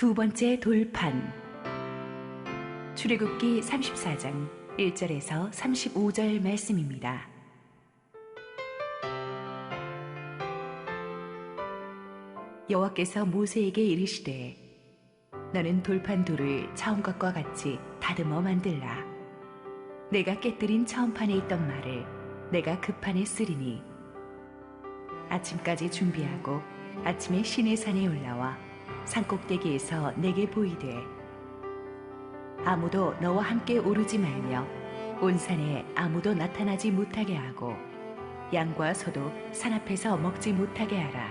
두 번째 돌판. 출애굽기 34장 1절에서 35절 말씀입니다. 여호와께서 모세에게 이르시되 너는 돌판 둘을 처음 것과 같이 다듬어 만들라. 내가 깨뜨린 처음 판에 있던 말을 내가 그 판에 쓰리니 아침까지 준비하고 아침에 시내산에 올라와 산꼭대기에서 내게 보이되 아무도 너와 함께 오르지 말며 온 산에 아무도 나타나지 못하게 하고 양과 소도 산 앞에서 먹지 못하게 하라.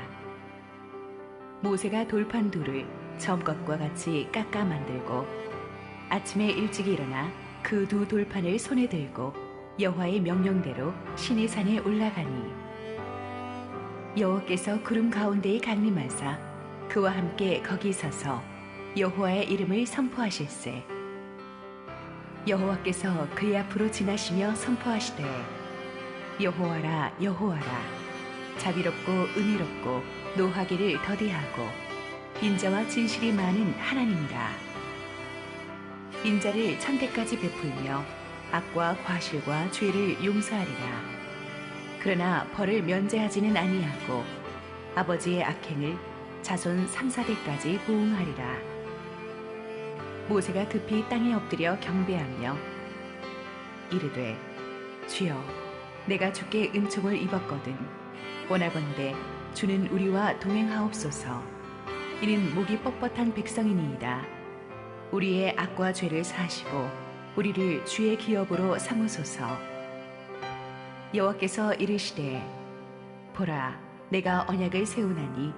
모세가 돌판 둘을 처음 것과 같이 깎아 만들고 아침에 일찍 일어나 그 두 돌판을 손에 들고 여호와의 명령대로 시내산에 올라가니 여호와께서 구름 가운데에 강림하사 그와 함께 거기 서서 여호와의 이름을 선포하실세. 여호와께서 그의 앞으로 지나시며 선포하시되 여호와라 여호와라 자비롭고 은혜롭고 노하기를 더디하고 인자와 진실이 많은 하나님이라. 인자를 천대까지 베풀며 악과 과실과 죄를 용서하리라. 그러나 벌을 면제하지는 아니하고 아버지의 악행을 자손 3, 4대까지 보응하리라. 모세가 급히 땅에 엎드려 경배하며 이르되 주여 내가 주께 은총을 입었거든 원하건대 주는 우리와 동행하옵소서. 이는 목이 뻣뻣한 백성이니이다. 우리의 악과 죄를 사하시고 우리를 주의 기업으로 삼으소서. 여호와께서 이르시되 보라 내가 언약을 세우나니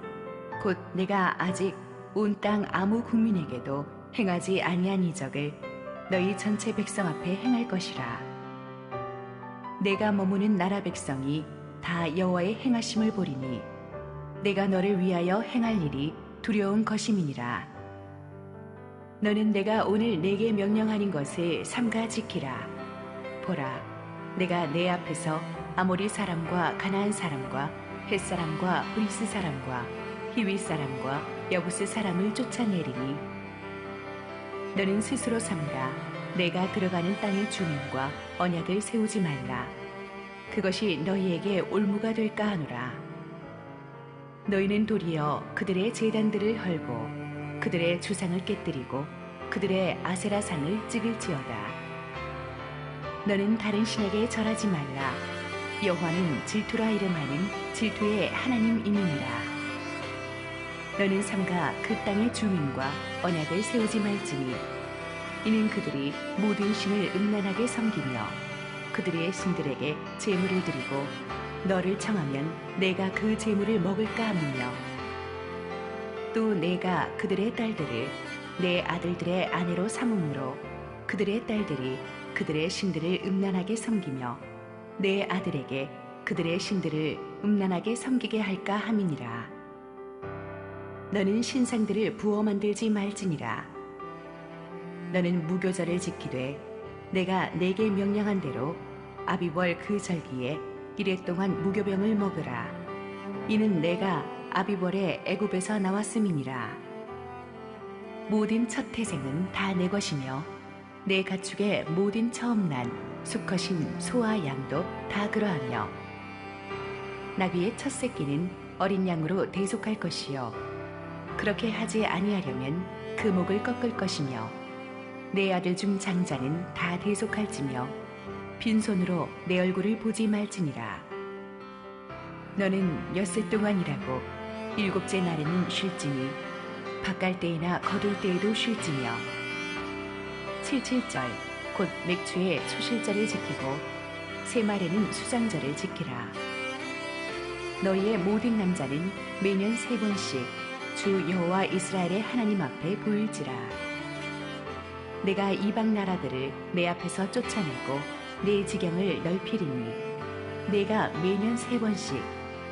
곧 내가 아직 온 땅 아무 국민에게도 행하지 아니한 이적을 너희 전체 백성 앞에 행할 것이라. 내가 머무는 나라 백성이 다 여호와의 행하심을 보리니 내가 너를 위하여 행할 일이 두려운 것임이니라. 너는 내가 오늘 내게 명령하는 것을 삼가 지키라. 보라 내가 내 앞에서 아모리 사람과 가나안 사람과 헷 사람과 브리스 사람과 히위 사람과 여부스 사람을 쫓아내리니 너는 스스로 삼가 내가 들어가는 땅의 주민과 언약을 세우지 말라. 그것이 너희에게 올무가 될까 하노라. 너희는 도리어 그들의 제단들을 헐고 그들의 주상을 깨뜨리고 그들의 아세라상을 찍을지어다. 너는 다른 신에게 절하지 말라. 여호와는 질투라 이름하는 질투의 하나님이니라. 너는 삼가 그 땅의 주민과 언약을 세우지 말지니 이는 그들이 모든 신을 음란하게 섬기며 그들의 신들에게 제물을 드리고 너를 청하면 내가 그 제물을 먹을까 하며 또 내가 그들의 딸들을 내 아들들의 아내로 삼음으로 그들의 딸들이 그들의 신들을 음란하게 섬기며 내 아들에게 그들의 신들을 음란하게 섬기게 할까 함이니라. 너는 신상들을 부어 만들지 말지니라. 너는 무교절을 지키되 내가 내게 명령한 대로 아비벌 그 절기에 이레 동안 무교병을 먹으라. 이는 내가 아비벌의 애굽에서 나왔음이니라. 모든 첫 태생은 다 내 것이며 내 가축의 모든 처음 난 수컷인 소와 양도 다 그러하며 나귀의 첫 새끼는 어린 양으로 대속할 것이요 그렇게 하지 아니하려면 그 목을 꺾을 것이며 내 아들 중 장자는 다 대속할지며 빈손으로 내 얼굴을 보지 말지니라. 너는 엿새 동안 일하고 일곱째 날에는 쉴지니 밭갈 때이나 거둘 때에도 쉴지며 칠칠절 곧 맥추의 초실절을 지키고 세말에는 수장절을 지키라. 너희의 모든 남자는 매년 3번씩 주 여호와 이스라엘의 하나님 앞에 보일지라. 내가 이방 나라들을 내 앞에서 쫓아내고 내 지경을 넓히리니 내가 매년 3번씩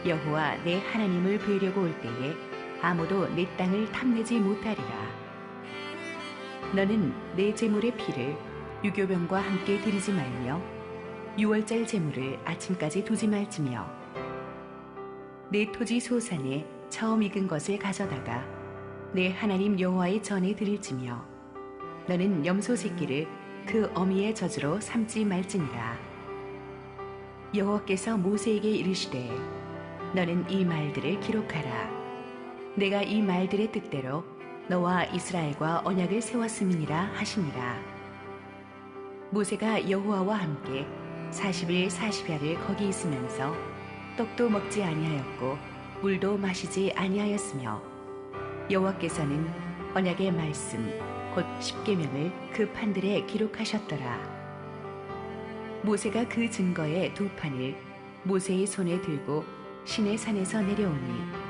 여호와 내 하나님을 뵈려고 올 때에 아무도 내 땅을 탐내지 못하리라. 너는 내 제물의 피를 유교병과 함께 드리지 말며 유월절 제물을 아침까지 두지 말지며 내 토지 소산에 처음 익은 것을 가져다가 내 하나님 여호와의 전에 드릴지며 너는 염소 새끼를 그 어미의 젖으로 삼지 말지니라. 여호와께서 모세에게 이르시되 너는 이 말들을 기록하라. 내가 이 말들의 뜻대로 너와 이스라엘과 언약을 세웠음이니라 하시니라. 모세가 여호와와 함께 40일 40야를 거기 있으면서 떡도 먹지 아니하였고 물도 마시지 아니하였으며 여호와께서는 언약의 말씀 곧 십계명을 그 판들에 기록하셨더라. 모세가 그 증거의 두 판을 모세의 손에 들고 시내 산에서 내려오니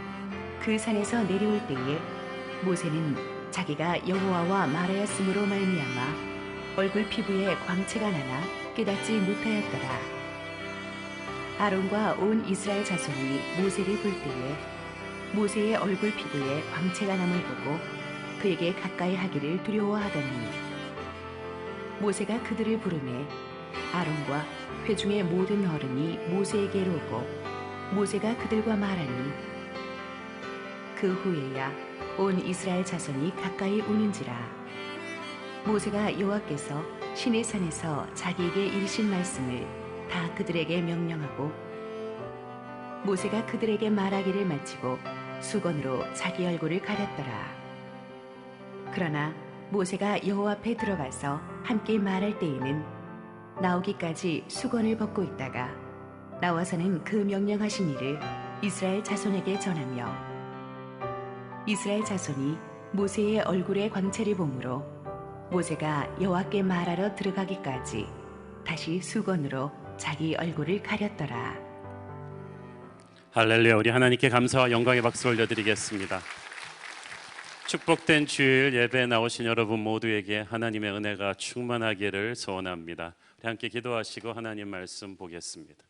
그 산에서 내려올 때에 모세는 자기가 여호와와 말하였으므로 말미암아 얼굴 피부에 광채가 나나 깨닫지 못하였더라. 아론과 온 이스라엘 자손이 모세를 볼 때에 모세의 얼굴 피부에 광채가 남을 보고 그에게 가까이 하기를 두려워하더니 모세가 그들을 부르매 아론과 회중의 모든 어른이 모세에게로 오고 모세가 그들과 말하니 그 후에야 온 이스라엘 자손이 가까이 오는지라. 모세가 여호와께서 시내 산에서 자기에게 이르신 말씀을 다 그들에게 명령하고 모세가 그들에게 말하기를 마치고 수건으로 자기 얼굴을 가렸더라. 그러나 모세가 여호와 앞에 들어가서 함께 말할 때에는 나오기까지 수건을 벗고 있다가 나와서는 그 명령하신 일을 이스라엘 자손에게 전하며 이스라엘 자손이 모세의 얼굴에 광채를 보므로 모세가 여호와께 말하러 들어가기까지 다시 수건으로 자기 얼굴을 가렸더라. 할렐루야. 우리 하나님께 감사와 영광의 박수 올려드리겠습니다. 축복된 주일 예배에 나오신 여러분 모두에게 하나님의 은혜가 충만하기를 소원합니다. 우리 함께 기도하시고 하나님 말씀 보겠습니다.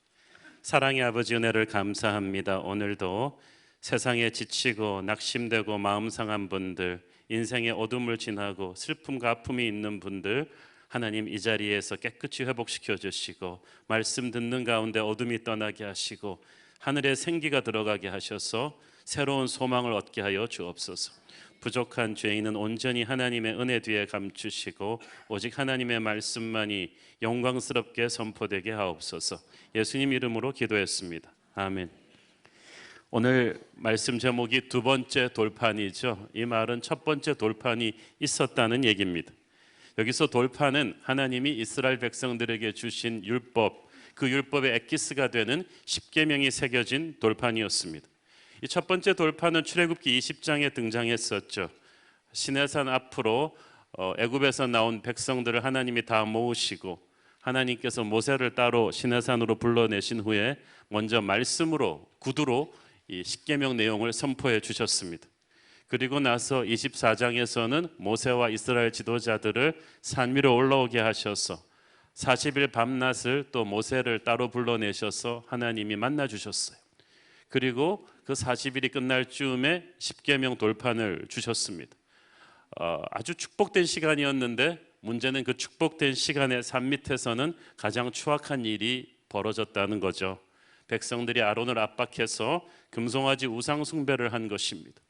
사랑의 아버지 은혜를 감사합니다. 오늘도 세상에 지치고 낙심되고 마음 상한 분들, 인생의 어둠을 지나고 슬픔과 아픔이 있는 분들 하나님 이 자리에서 깨끗이 회복시켜 주시고 말씀 듣는 가운데 어둠이 떠나게 하시고 하늘에 생기가 들어가게 하셔서 새로운 소망을 얻게 하여 주옵소서. 부족한 죄인은 온전히 하나님의 은혜 뒤에 감추시고 오직 하나님의 말씀만이 영광스럽게 선포되게 하옵소서. 예수님 이름으로 기도했습니다. 아멘. 오늘 말씀 제목이 두 번째 돌판이죠. 이 말은 첫 번째 돌판이 있었다는 얘기입니다. 여기서 돌판은 하나님이 이스라엘 백성들에게 주신 율법, 그 율법의 엑기스가 되는 십계명이 새겨진 돌판이었습니다. 이 첫 번째 돌판은 출애굽기 20장에 등장했었죠. 시내산 앞으로 애굽에서 나온 백성들을 하나님이 다 모으시고 하나님께서 모세를 따로 시내산으로 불러내신 후에 먼저 말씀으로 구두로 이 십계명 내용을 선포해 주셨습니다. 그리고 나서 24장에서는 모세와 이스라엘 지도자들을 산 위로 올라오게 하셔서 40일 밤낮을 또 모세를 따로 불러내셔서 하나님이 만나 주셨어요. 그리고 그 40일이 끝날 즈음에 십계명 돌판을 주셨습니다. 아주 축복된 시간이었는데 문제는 그 축복된 시간의 산 밑에서는 가장 추악한 일이 벌어졌다는 거죠. 백성들이 아론을 압박해서 금송아지 우상 숭배를 한 것입니다.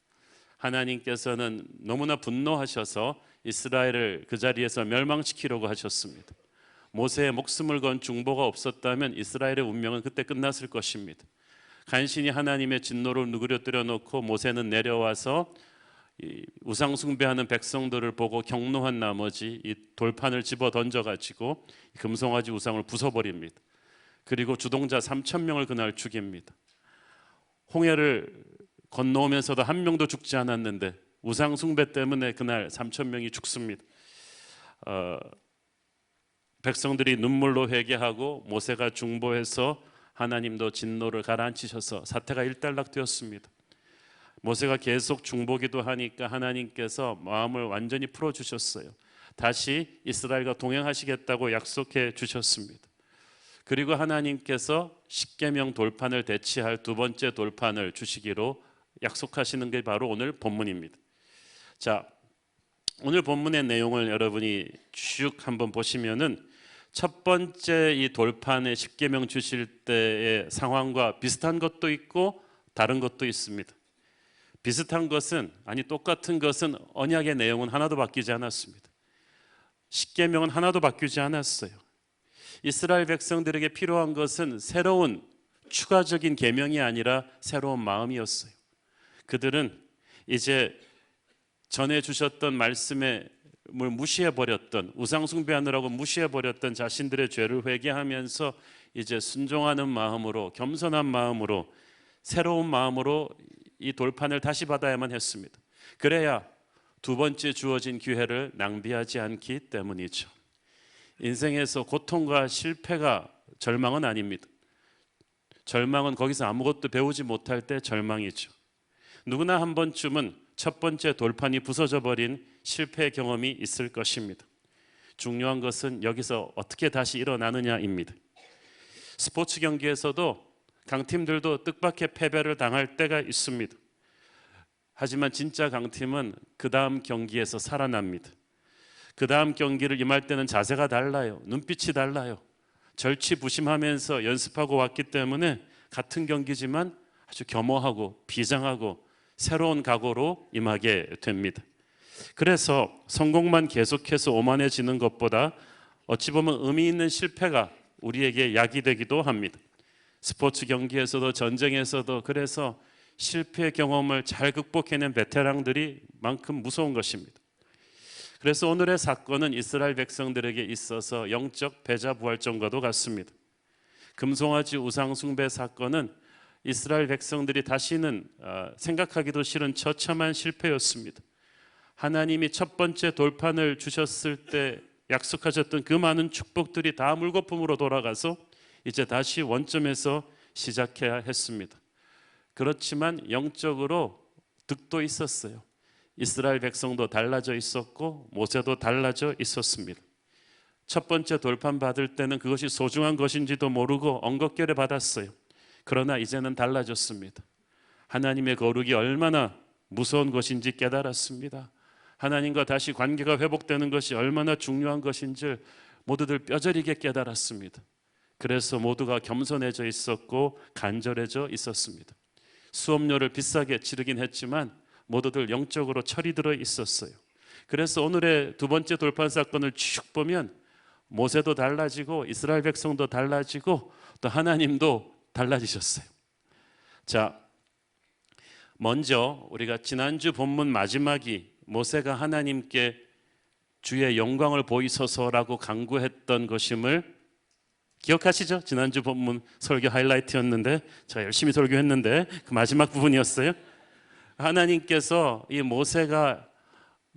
하나님께서는 너무나 분노하셔서 이스라엘을 그 자리에서 멸망시키려고 하셨습니다. 모세의 목숨을 건 중보가 없었다면 이스라엘의 운명은 그때 끝났을 것입니다. 간신히 하나님의 진노를 누그러뜨려 놓고 모세는 내려와서 이 우상 숭배하는 백성들을 보고 격노한 나머지 이 돌판을 집어 던져가지고 금송아지 우상을 부숴버립니다. 그리고 주동자 3,000명을 그날 죽입니다. 홍해를 건너오면서도 한 명도 죽지 않았는데 우상 숭배 때문에 그날 3,000명이 죽습니다. 백성들이 눈물로 회개하고 모세가 중보해서 하나님도 진노를 가라앉히셔서 사태가 일단락되었습니다. 모세가 계속 중보기도 하니까 하나님께서 마음을 완전히 풀어주셨어요. 다시 이스라엘과 동행하시겠다고 약속해 주셨습니다. 그리고 하나님께서 십계명 돌판을 대체할 두 번째 돌판을 주시기로 약속하시는 게 바로 오늘 본문입니다. 자, 오늘 본문의 내용을 여러분이 쭉 한번 보시면은 첫 번째 이 돌판에 십계명 주실 때의 상황과 비슷한 것도 있고 다른 것도 있습니다. 비슷한 것은 아니 똑같은 것은 언약의 내용은 하나도 바뀌지 않았습니다. 십계명은 하나도 바뀌지 않았어요. 이스라엘 백성들에게 필요한 것은 새로운 추가적인 계명이 아니라 새로운 마음이었어요. 그들은 이제 전해 주셨던 말씀을 무시해 버렸던, 우상 숭배하느라고 무시해 버렸던 자신들의 죄를 회개하면서 이제 순종하는 마음으로, 겸손한 마음으로, 새로운 마음으로 이 돌판을 다시 받아야만 했습니다. 그래야 두 번째 주어진 기회를 낭비하지 않기 때문이죠. 인생에서 고통과 실패가 절망은 아닙니다. 절망은 거기서 아무것도 배우지 못할 때 절망이죠. 누구나 한 번쯤은 첫 번째 돌판이 부서져 버린 실패 경험이 있을 것입니다. 중요한 것은 여기서 어떻게 다시 일어나느냐입니다. 스포츠 경기에서도 강팀들도 뜻밖의 패배를 당할 때가 있습니다. 하지만 진짜 강팀은 그 다음 경기에서 살아납니다. 그 다음 경기를 임할 때는 자세가 달라요. 눈빛이 달라요. 절치부심하면서 연습하고 왔기 때문에 같은 경기지만 아주 겸허하고 비장하고 새로운 각오로 임하게 됩니다. 그래서 성공만 계속해서 오만해지는 것보다 어찌 보면 의미 있는 실패가 우리에게 약이 되기도 합니다. 스포츠 경기에서도 전쟁에서도 그래서 실패 경험을 잘 극복해낸 베테랑들이 만큼 무서운 것입니다. 그래서 오늘의 사건은 이스라엘 백성들에게 있어서 영적 패자부활전과도 같습니다. 금송아지 우상 숭배 사건은 이스라엘 백성들이 다시는 생각하기도 싫은 처참한 실패였습니다. 하나님이 첫 번째 돌판을 주셨을 때 약속하셨던 그 많은 축복들이 다 물거품으로 돌아가서 이제 다시 원점에서 시작해야 했습니다. 그렇지만 영적으로 득도 있었어요. 이스라엘 백성도 달라져 있었고 모세도 달라져 있었습니다. 첫 번째 돌판 받을 때는 그것이 소중한 것인지도 모르고 엉겁결에 받았어요. 그러나 이제는 달라졌습니다. 하나님의 거룩이 얼마나 무서운 것인지 깨달았습니다. 하나님과 다시 관계가 회복되는 것이 얼마나 중요한 것인지 모두들 뼈저리게 깨달았습니다. 그래서 모두가 겸손해져 있었고 간절해져 있었습니다. 수업료를 비싸게 치르긴 했지만 모두들 영적으로 철이 들어 있었어요. 그래서 오늘의 두 번째 돌판 사건을 쭉 보면 모세도 달라지고 이스라엘 백성도 달라지고 또 하나님도 달라지셨어요. 자, 먼저 우리가 지난주 본문 마지막이 모세가 하나님께 주의 영광을 보이소서라고 간구했던 것임을 기억하시죠? 지난주 본문 설교 하이라이트였는데 제가 열심히 설교했는데 그 마지막 부분이었어요. 하나님께서 이 모세가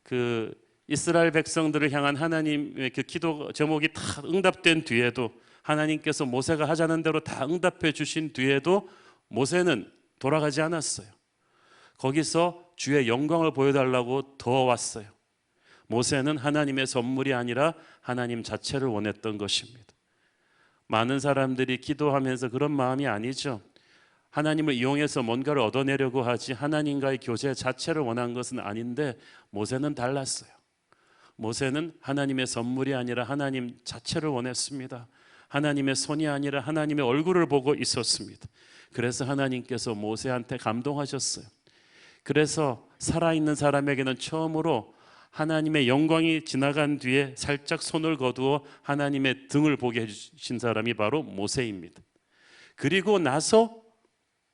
그 이스라엘 백성들을 향한 하나님의 그 기도 제목이 다 응답된 뒤에도 하나님께서 모세가 하자는 대로 다 응답해 주신 뒤에도 모세는 돌아가지 않았어요. 거기서 주의 영광을 보여달라고 더 왔어요. 모세는 하나님의 선물이 아니라 하나님 자체를 원했던 것입니다. 많은 사람들이 기도하면서 그런 마음이 아니죠. 하나님을 이용해서 뭔가를 얻어내려고 하지 하나님과의 교제 자체를 원한 것은 아닌데 모세는 달랐어요. 모세는 하나님의 선물이 아니라 하나님 자체를 원했습니다. 하나님의 손이 아니라 하나님의 얼굴을 보고 있었습니다. 그래서 하나님께서 모세한테 감동하셨어요. 그래서 살아있는 사람에게는 처음으로 하나님의 영광이 지나간 뒤에 살짝 손을 거두어 하나님의 등을 보게 해주신 사람이 바로 모세입니다. 그리고 나서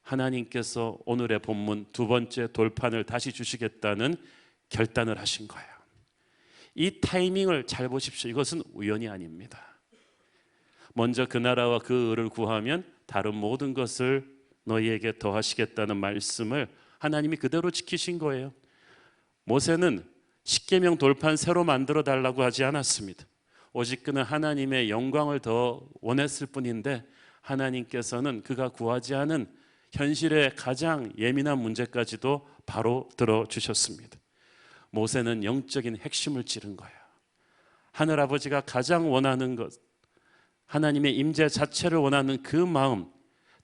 하나님께서 오늘의 본문 두 번째 돌판을 다시 주시겠다는 결단을 하신 거예요. 이 타이밍을 잘 보십시오. 이것은 우연이 아닙니다. 먼저 그 나라와 그 의를 구하면 다른 모든 것을 너희에게 더하시겠다는 말씀을 하나님이 그대로 지키신 거예요. 모세는 십계명 돌판 새로 만들어 달라고 하지 않았습니다. 오직 그는 하나님의 영광을 더 원했을 뿐인데 하나님께서는 그가 구하지 않은 현실의 가장 예민한 문제까지도 바로 들어주셨습니다. 모세는 영적인 핵심을 찌른 거예요. 하늘아버지가 가장 원하는 것, 하나님의 임재 자체를 원하는 그 마음,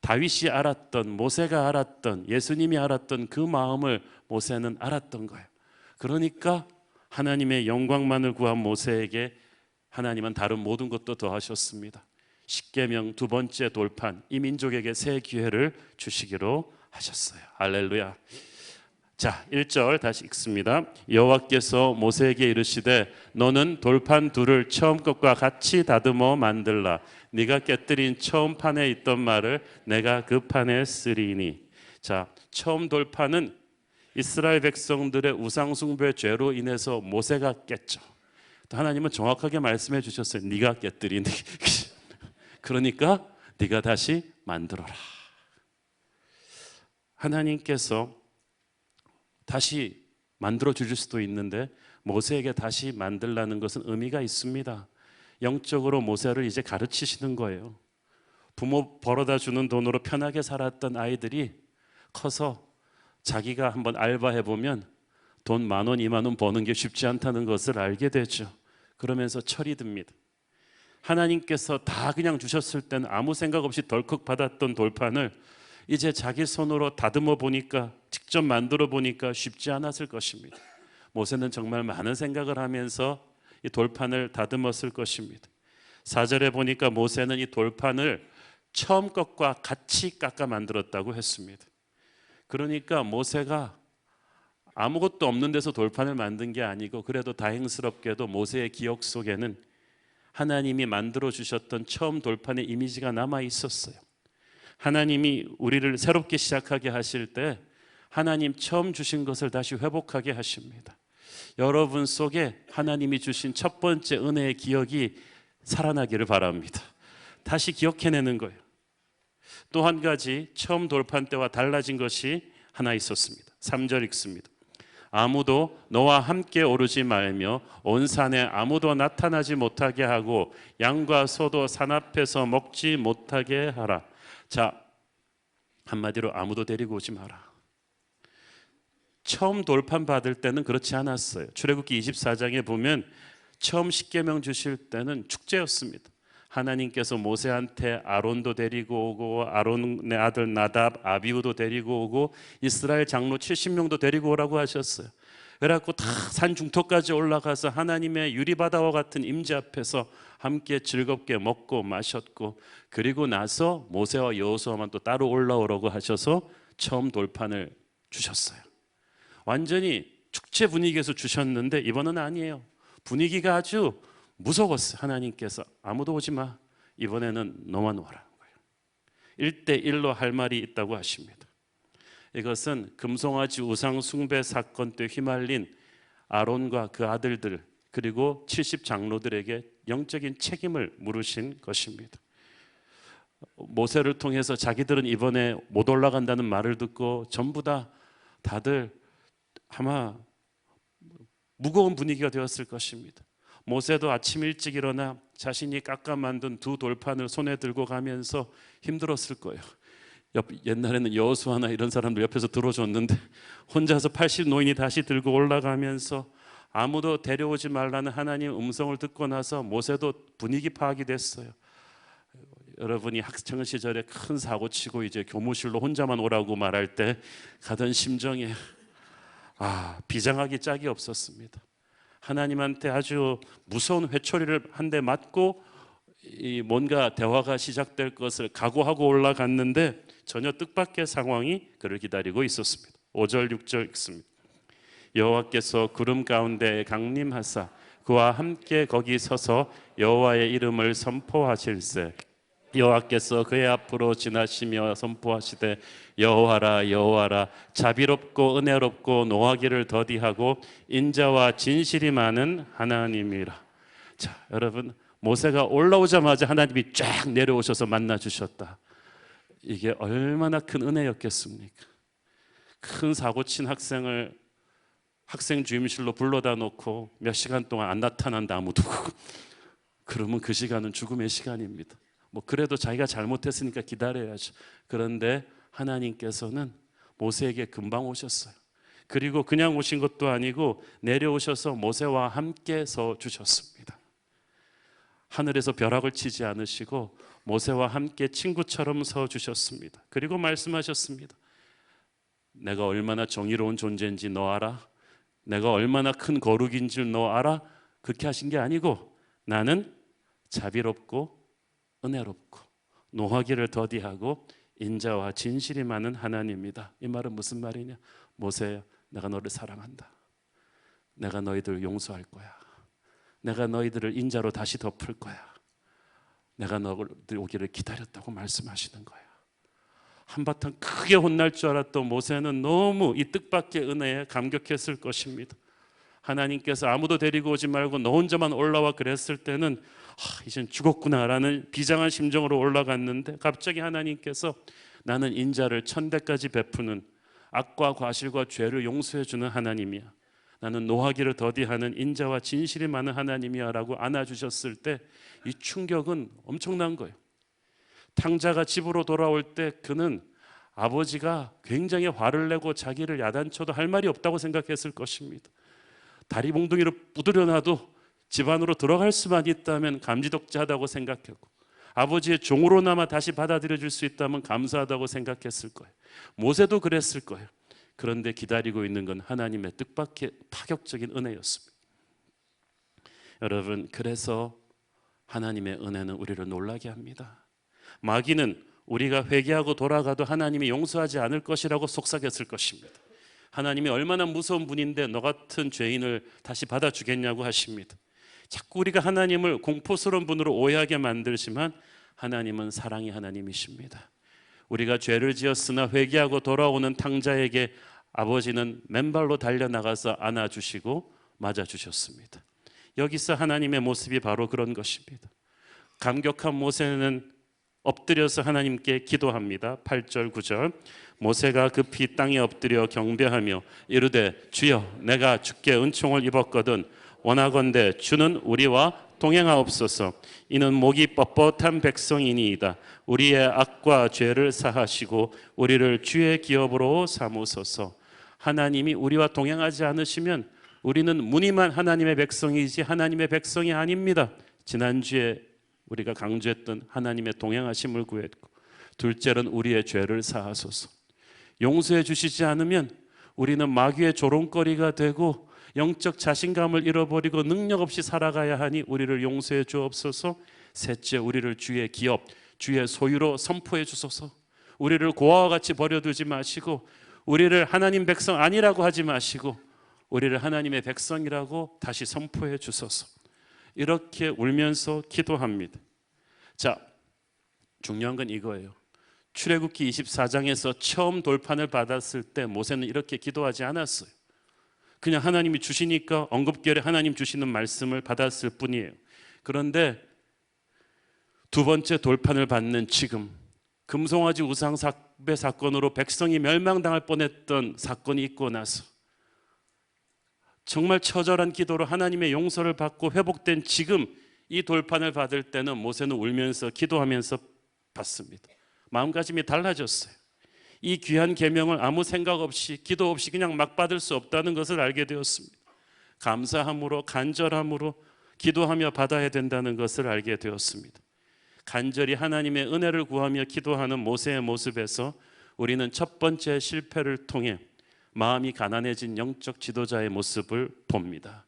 다윗이 알았던, 모세가 알았던, 예수님이 알았던 그 마음을 모세는 알았던 거예요. 그러니까 하나님의 영광만을 구한 모세에게 하나님은 다른 모든 것도 더하셨습니다. 십계명 두 번째 돌판, 이 민족에게 새 기회를 주시기로 하셨어요. 할렐루야. 자, 1절 다시 읽습니다. 여호와께서 모세에게 이르시되 너는 돌판 둘을 처음 것과 같이 다듬어 만들라. 네가 깨뜨린 처음 판에 있던 말을 내가 그 판에 쓰리니. 자, 처음 돌판은 이스라엘 백성들의 우상 숭배 죄로 인해서 모세가 깼죠. 또 하나님은 정확하게 말씀해 주셨어요. 네가 깨뜨린 그러니까 네가 다시 만들어라. 하나님께서 다시 만들어 주실 수도 있는데 모세에게 다시 만들라는 것은 의미가 있습니다. 영적으로 모세를 이제 가르치시는 거예요. 부모 벌어다 주는 돈으로 편하게 살았던 아이들이 커서 자기가 한번 알바해 보면 돈 10,000원, 20,000원 버는 게 쉽지 않다는 것을 알게 되죠. 그러면서 철이 듭니다. 하나님께서 다 그냥 주셨을 때는 아무 생각 없이 덜컥 받았던 돌판을 이제 자기 손으로 다듬어 보니까, 직접 만들어 보니까 쉽지 않았을 것입니다. 모세는 정말 많은 생각을 하면서 이 돌판을 다듬었을 것입니다. 4절에 보니까 모세는 이 돌판을 처음 것과 같이 깎아 만들었다고 했습니다. 그러니까 모세가 아무것도 없는 데서 돌판을 만든 게 아니고, 그래도 다행스럽게도 모세의 기억 속에는 하나님이 만들어 주셨던 처음 돌판의 이미지가 남아 있었어요. 하나님이 우리를 새롭게 시작하게 하실 때 하나님 처음 주신 것을 다시 회복하게 하십니다. 여러분 속에 하나님이 주신 첫 번째 은혜의 기억이 살아나기를 바랍니다. 다시 기억해내는 거예요. 또 한 가지 처음 돌판 때와 달라진 것이 하나 있었습니다. 3절 읽습니다. 아무도 너와 함께 오르지 말며 온 산에 아무도 나타나지 못하게 하고 양과 소도 산 앞에서 먹지 못하게 하라. 자, 한마디로 아무도 데리고 오지 마라. 처음 돌판 받을 때는 그렇지 않았어요. 출애굽기 24장에 보면 처음 십계명 주실 때는 축제였습니다. 하나님께서 모세한테 아론도 데리고 오고 아론의 아들 나답, 아비후도 데리고 오고 이스라엘 장로 70명도 데리고 오라고 하셨어요. 그래갖고 다 산 중턱까지 올라가서 하나님의 유리바다와 같은 임재 앞에서 함께 즐겁게 먹고 마셨고, 그리고 나서 모세와 여호수아만 또 따로 올라오라고 하셔서 처음 돌판을 주셨어요. 완전히 축제 분위기에서 주셨는데 이번은 아니에요. 분위기가 아주 무서웠어요. 하나님께서 아무도 오지 마. 이번에는 너만 오라는 거예요. 1대1로 할 말이 있다고 하십니다. 이것은 금송아지 우상 숭배 사건 때 휘말린 아론과 그 아들들, 그리고 70 장로들에게 영적인 책임을 물으신 것입니다. 모세를 통해서 자기들은 이번에 못 올라간다는 말을 듣고 전부 다들 아마 무거운 분위기가 되었을 것입니다. 모세도 아침 일찍 일어나 자신이 깎아 만든 두 돌판을 손에 들고 가면서 힘들었을 거예요. 옛날에는 여호수아나 이런 사람들 옆에서 들어줬는데 혼자서 80 노인이 다시 들고 올라가면서 아무도 데려오지 말라는 하나님 음성을 듣고 나서 모세도 분위기 파악이 됐어요. 여러분이 학창 시절에 큰 사고 치고 이제 교무실로 혼자만 오라고 말할 때 가던 심정에 비장하기 짝이 없었습니다. 하나님한테 아주 무서운 회초리를 한 대 맞고 뭔가 대화가 시작될 것을 각오하고 올라갔는데 전혀 뜻밖의 상황이 그를 기다리고 있었습니다. 5절 6절 읽습니다. 여호와께서 구름 가운데 강림하사 그와 함께 거기 서서 여호와의 이름을 선포하실세. 여호와께서 그의 앞으로 지나시며 선포하시되 여호와라 여호와라 자비롭고 은혜롭고 노하기를 더디하고 인자와 진실이 많은 하나님이라. 자, 여러분, 모세가 올라오자마자 하나님이 쫙 내려오셔서 만나 주셨다. 이게 얼마나 큰 은혜였겠습니까? 큰 사고 친 학생을 학생 주임실로 불러다 놓고 몇 시간 동안 안 나타난다 아무도. 그러면 그 시간은 죽음의 시간입니다. 그래도 자기가 잘못했으니까 기다려야죠. 그런데 하나님께서는 모세에게 금방 오셨어요. 그리고 그냥 오신 것도 아니고 내려오셔서 모세와 함께 서 주셨습니다. 하늘에서 벼락을 치지 않으시고 모세와 함께 친구처럼 서 주셨습니다. 그리고 말씀하셨습니다. 내가 얼마나 정의로운 존재인지 너 알아? 내가 얼마나 큰 거룩인 줄 너 알아? 그렇게 하신 게 아니고 나는 자비롭고 은혜롭고 노하기를 더디하고 인자와 진실이 많은 하나님이다. 이 말은 무슨 말이냐? 모세야, 내가 너를 사랑한다. 내가 너희들을 용서할 거야. 내가 너희들을 인자로 다시 덮을 거야. 내가 너희들 오기를 기다렸다고 말씀하시는 거야. 한바탕 크게 혼날 줄 알았던 모세는 너무 이 뜻밖의 은혜에 감격했을 것입니다. 하나님께서 아무도 데리고 오지 말고 너 혼자만 올라와 그랬을 때는 이젠 죽었구나라는 비장한 심정으로 올라갔는데, 갑자기 하나님께서 나는 인자를 천대까지 베푸는, 악과 과실과 죄를 용서해주는 하나님이야. 나는 노하기를 더디하는 인자와 진실이 많은 하나님이야 라고 안아주셨을 때 이 충격은 엄청난 거예요. 탕자가 집으로 돌아올 때 그는 아버지가 굉장히 화를 내고 자기를 야단쳐도 할 말이 없다고 생각했을 것입니다. 다리 몽둥이를 두드려놔도 집 안으로 들어갈 수만 있다면 감지덕지하다고 생각했고, 아버지의 종으로나마 다시 받아들여줄 수 있다면 감사하다고 생각했을 거예요. 모세도 그랬을 거예요. 그런데 기다리고 있는 건 하나님의 뜻밖의 파격적인 은혜였습니다. 여러분, 그래서 하나님의 은혜는 우리를 놀라게 합니다. 마귀는 우리가 회개하고 돌아가도 하나님이 용서하지 않을 것이라고 속삭였을 것입니다. 하나님이 얼마나 무서운 분인데 너 같은 죄인을 다시 받아주겠냐고 하십니다. 자꾸 우리가 하나님을 공포스러운 분으로 오해하게 만들지만 하나님은 사랑의 하나님이십니다. 우리가 죄를 지었으나 회개하고 돌아오는 탕자에게 아버지는 맨발로 달려나가서 안아주시고 맞아주셨습니다. 여기서 하나님의 모습이 바로 그런 것입니다. 감격한 모세는 엎드려서 하나님께 기도합니다. 8절 9절 모세가 급히 땅에 엎드려 경배하며 이르되 주여 내가 주께 은총을 입었거든 원하건대 주는 우리와 동행하옵소서. 이는 목이 뻣뻣한 백성이니이다. 우리의 악과 죄를 사하시고 우리를 주의 기업으로 삼으소서. 하나님이 우리와 동행하지 않으시면 우리는 무늬만 하나님의 백성이지 하나님의 백성이 아닙니다. 지난주에 우리가 강조했던 하나님의 동행하심을 구했고, 둘째는 우리의 죄를 사하소서. 용서해 주시지 않으면 우리는 마귀의 조롱거리가 되고 영적 자신감을 잃어버리고 능력 없이 살아가야 하니 우리를 용서해 주옵소서. 셋째, 우리를 주의 기업, 주의 소유로 선포해 주소서. 우리를 고아와 같이 버려두지 마시고 우리를 하나님 백성 아니라고 하지 마시고 우리를 하나님의 백성이라고 다시 선포해 주소서. 이렇게 울면서 기도합니다. 자, 중요한 건 이거예요. 출애굽기 24장에서 처음 돌판을 받았을 때 모세는 이렇게 기도하지 않았어요. 그냥 하나님이 주시니까 언급결에 하나님 주시는 말씀을 받았을 뿐이에요. 그런데 두 번째 돌판을 받는 지금, 금송아지 우상 숭배 사건으로 백성이 멸망당할 뻔했던 사건이 있고 나서 정말 처절한 기도로 하나님의 용서를 받고 회복된 지금 이 돌판을 받을 때는 모세는 울면서 기도하면서 받습니다. 마음가짐이 달라졌어요. 이 귀한 계명을 아무 생각 없이 기도 없이 그냥 막 받을 수 없다는 것을 알게 되었습니다. 감사함으로 간절함으로 기도하며 받아야 된다는 것을 알게 되었습니다. 간절히 하나님의 은혜를 구하며 기도하는 모세의 모습에서 우리는 첫 번째 실패를 통해 마음이 가난해진 영적 지도자의 모습을 봅니다.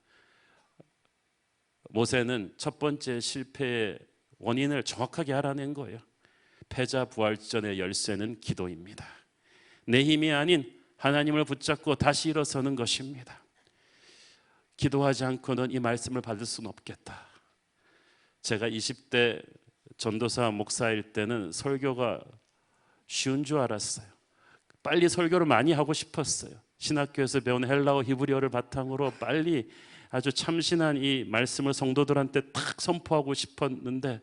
모세는 첫 번째 실패의 원인을 정확하게 알아낸 거예요. 패자 부활전의 열쇠는 기도입니다. 내 힘이 아닌 하나님을 붙잡고 다시 일어서는 것입니다. 기도하지 않고는 이 말씀을 받을 수는 없겠다. 제가 20대 전도사 목사일 때는 설교가 쉬운 줄 알았어요. 빨리 설교를 많이 하고 싶었어요. 신학교에서 배운 헬라어 히브리어를 바탕으로 빨리 아주 참신한 이 말씀을 성도들한테 탁 선포하고 싶었는데,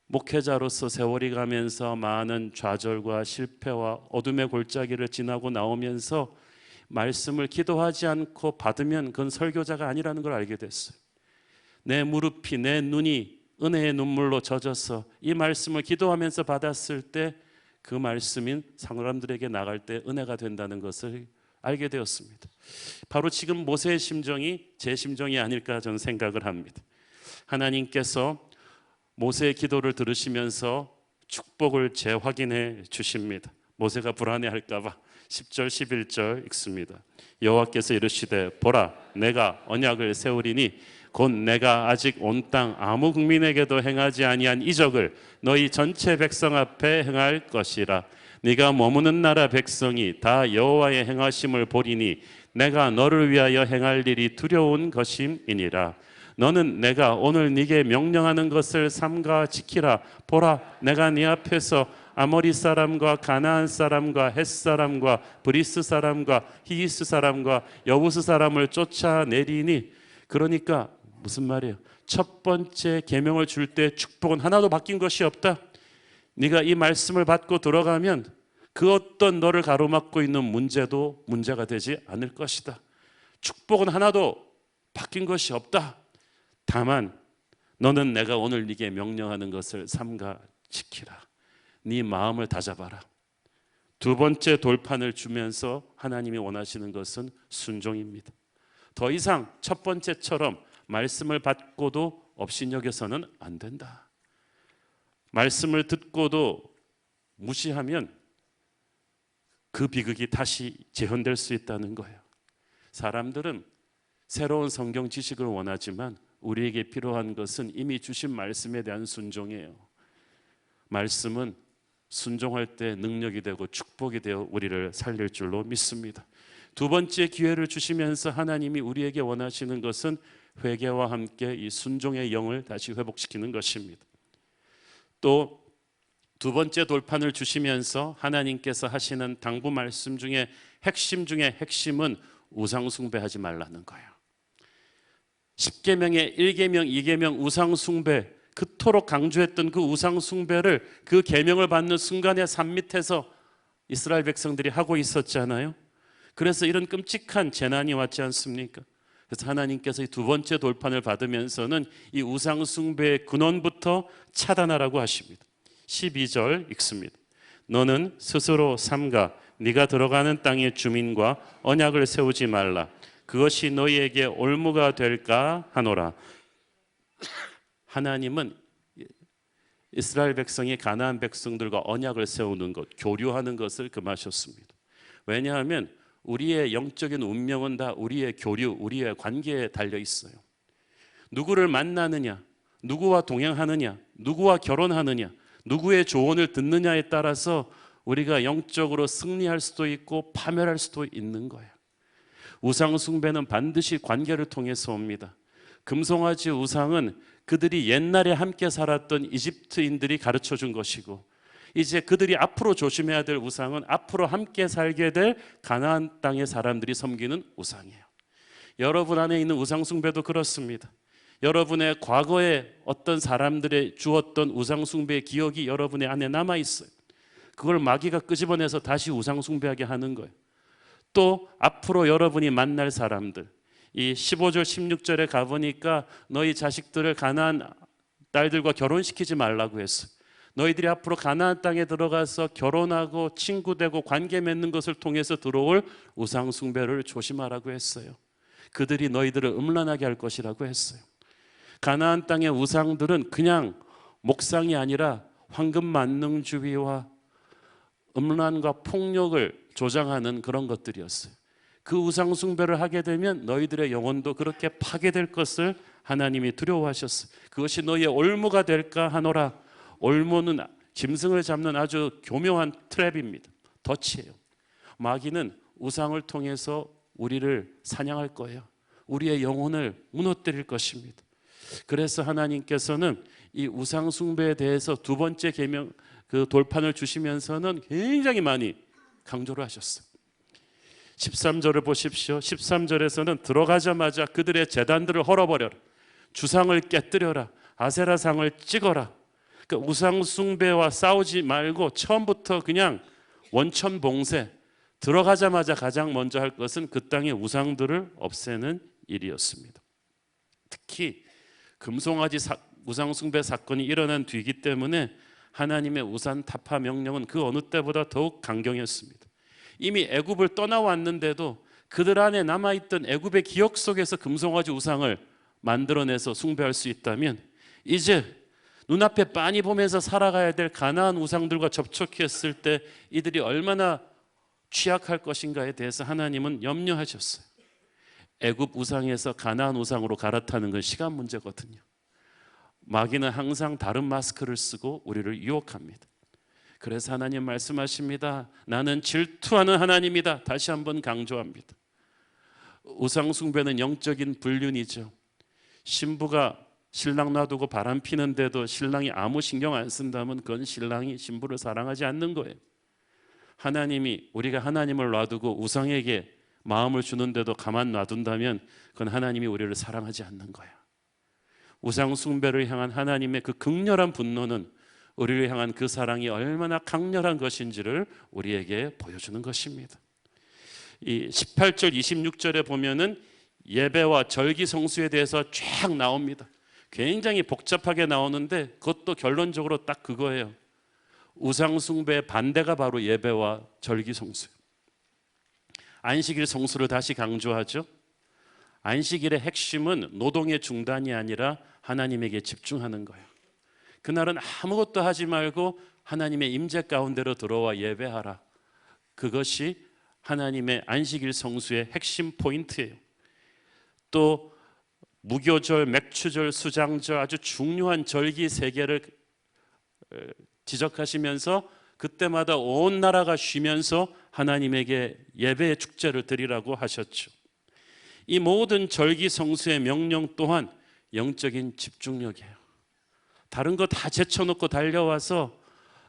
목회자로서 세월이 가면서 많은 좌절과 실패와 어둠의 골짜기를 지나고 나오면서 말씀을 기도하지 않고 받으면 그건 설교자가 아니라는 걸 알게 됐어요. 내 무릎이, 내 눈이 은혜의 눈물로 젖어서 이 말씀을 기도하면서 받았을 때 그 말씀인 사람들에게 나갈 때 은혜가 된다는 것을 알게 되었습니다. 바로 지금 모세의 심정이 제 심정이 아닐까 저는 생각을 합니다. 하나님께서 모세의 기도를 들으시면서 축복을 재확인해 주십니다. 모세가 불안해할까 봐 10절 11절 읽습니다. 여호와께서 이르시되 보라 내가 언약을 세우리니 곧 내가 아직 온 땅 아무 국민에게도 행하지 아니한 이적을 너희 전체 백성 앞에 행할 것이라. 네가 머무는 나라 백성이 다 여호와의 행하심을 보리니 내가 너를 위하여 행할 일이 두려운 것임이니라. 너는 내가 오늘 네게 명령하는 것을 삼가 지키라. 보라, 내가 네 앞에서 아모리 사람과 가나안 사람과 헷 사람과 브리스 사람과 히스 사람과 여부스 사람을 쫓아내리니. 그러니까 무슨 말이에요? 첫 번째 계명을 줄 때 축복은 하나도 바뀐 것이 없다. 네가 이 말씀을 받고 들어가면 그 어떤 너를 가로막고 있는 문제도 문제가 되지 않을 것이다. 축복은 하나도 바뀐 것이 없다. 다만 너는 내가 오늘 네게 명령하는 것을 삼가 지키라. 네 마음을 다잡아라. 두 번째 돌판을 주면서 하나님이 원하시는 것은 순종입니다. 더 이상 첫 번째처럼 말씀을 받고도 업신여겨서는 안 된다. 말씀을 듣고도 무시하면 그 비극이 다시 재현될 수 있다는 거예요. 사람들은 새로운 성경 지식을 원하지만 우리에게 필요한 것은 이미 주신 말씀에 대한 순종이에요. 말씀은 순종할 때 능력이 되고 축복이 되어 우리를 살릴 줄로 믿습니다. 두 번째 기회를 주시면서 하나님이 우리에게 원하시는 것은 회개와 함께 이 순종의 영을 다시 회복시키는 것입니다. 또 두 번째 돌판을 주시면서 하나님께서 하시는 당부 말씀 중에 핵심은 우상 숭배하지 말라는 거예요. 10계명의 1계명, 2계명 우상 숭배, 그토록 강조했던 그 우상 숭배를 그 계명을 받는 순간에 산 밑에서 이스라엘 백성들이 하고 있었잖아요. 그래서 이런 끔찍한 재난이 왔지 않습니까? 그래서 하나님께서 이 두 번째 돌판을 받으면서는 이 우상 숭배의 근원부터 차단하라고 하십니다. 12절 읽습니다. 너는 스스로 삼가 네가 들어가는 땅의 주민과 언약을 세우지 말라. 그것이 너희에게 올무가 될까 하노라. 하나님은 이스라엘 백성이 가나안 백성들과 언약을 세우는 것, 교류하는 것을 금하셨습니다. 왜냐하면 우리의 영적인 운명은 다 우리의 교류, 우리의 관계에 달려 있어요. 누구를 만나느냐, 누구와 동행하느냐, 누구와 결혼하느냐, 누구의 조언을 듣느냐에 따라서 우리가 영적으로 승리할 수도 있고 파멸할 수도 있는 거예요. 우상 숭배는 반드시 관계를 통해서 옵니다. 금송아지 우상은 그들이 옛날에 함께 살았던 이집트인들이 가르쳐 준 것이고, 이제 그들이 앞으로 조심해야 될 우상은 앞으로 함께 살게 될 가나안 땅의 사람들이 섬기는 우상이에요. 여러분 안에 있는 우상 숭배도 그렇습니다. 여러분의 과거에 어떤 사람들의 주었던 우상 숭배의 기억이 여러분의 안에 남아 있어요. 그걸 마귀가 끄집어내서 다시 우상 숭배하게 하는 거예요. 또 앞으로 여러분이 만날 사람들, 이 15절 16절에 가보니까 너희 자식들을 가나안 딸들과 결혼시키지 말라고 했어요. 너희들이 앞으로 가나안 땅에 들어가서 결혼하고 친구되고 관계 맺는 것을 통해서 들어올 우상 숭배를 조심하라고 했어요. 그들이 너희들을 음란하게 할 것이라고 했어요. 가나안 땅의 우상들은 그냥 목상이 아니라 황금 만능주의와 음란과 폭력을 조장하는 그런 것들이었어요. 그 우상 숭배를 하게 되면 너희들의 영혼도 그렇게 파괴될 것을 하나님이 두려워하셨어요. 그것이 너희의 올무가 될까 하노라. 올무는 짐승을 잡는 아주 교묘한 트랩입니다. 덫이에요. 마귀는 우상을 통해서 우리를 사냥할 거예요. 우리의 영혼을 무너뜨릴 것입니다. 그래서 하나님께서는 이 우상 숭배에 대해서 두 번째 계명, 그 돌판을 주시면서는 굉장히 많이 강조를 하셨어요. 13절을 보십시오. 13절에서는 들어가자마자 그들의 제단들을 헐어버려라, 주상을 깨뜨려라, 아세라상을 찍어라. 그러니까 우상 숭배와 싸우지 말고 처음부터 그냥 원천 봉쇄, 들어가자마자 가장 먼저 할 것은 그 땅의 우상들을 없애는 일이었습니다. 특히 금송아지 우상 숭배 사건이 일어난 뒤이기 때문에 하나님의 우상 타파 명령은 그 어느 때보다 더욱 강경했습니다. 이미 애굽을 떠나왔는데도 그들 안에 남아있던 애굽의 기억 속에서 금송아지 우상을 만들어내서 숭배할 수 있다면, 이제 눈앞에 빤히 보면서 살아가야 될 가나안 우상들과 접촉했을 때 이들이 얼마나 취약할 것인가에 대해서 하나님은 염려하셨어요. 애굽 우상에서 가나안 우상으로 갈아타는 건 시간 문제거든요. 마귀는 항상 다른 마스크를 쓰고 우리를 유혹합니다. 그래서 하나님 말씀하십니다. 나는 질투하는 하나님이다. 다시 한번 강조합니다. 우상 숭배는 영적인 불륜이죠. 신부가 신랑 놔두고 바람 피는데도 신랑이 아무 신경 안 쓴다면 그건 신랑이 신부를 사랑하지 않는 거예요. 하나님이 우리가 하나님을 놔두고 우상에게 마음을 주는데도 가만 놔둔다면 그건 하나님이 우리를 사랑하지 않는 거야. 우상 숭배를 향한 하나님의 그 극렬한 분노는 우리를 향한 그 사랑이 얼마나 강렬한 것인지를 우리에게 보여주는 것입니다. 이 18절 26절에 보면은 예배와 절기 성수에 대해서 쫙 나옵니다. 굉장히 복잡하게 나오는데 그것도 결론적으로 딱 그거예요. 우상 숭배의 반대가 바로 예배와 절기 성수예요. 안식일 성수를 다시 강조하죠. 안식일의 핵심은 노동의 중단이 아니라 하나님에게 집중하는 거예요. 그날은 아무것도 하지 말고 하나님의 임재 가운데로 들어와 예배하라. 그것이 하나님의 안식일 성수의 핵심 포인트예요. 또 무교절, 맥추절, 수장절 아주 중요한 절기 세 개를 지적하시면서 그때마다 온 나라가 쉬면서 하나님에게 예배의 축제를 드리라고 하셨죠. 이 모든 절기 성수의 명령 또한 영적인 집중력이에요. 다른 거 다 제쳐놓고 달려와서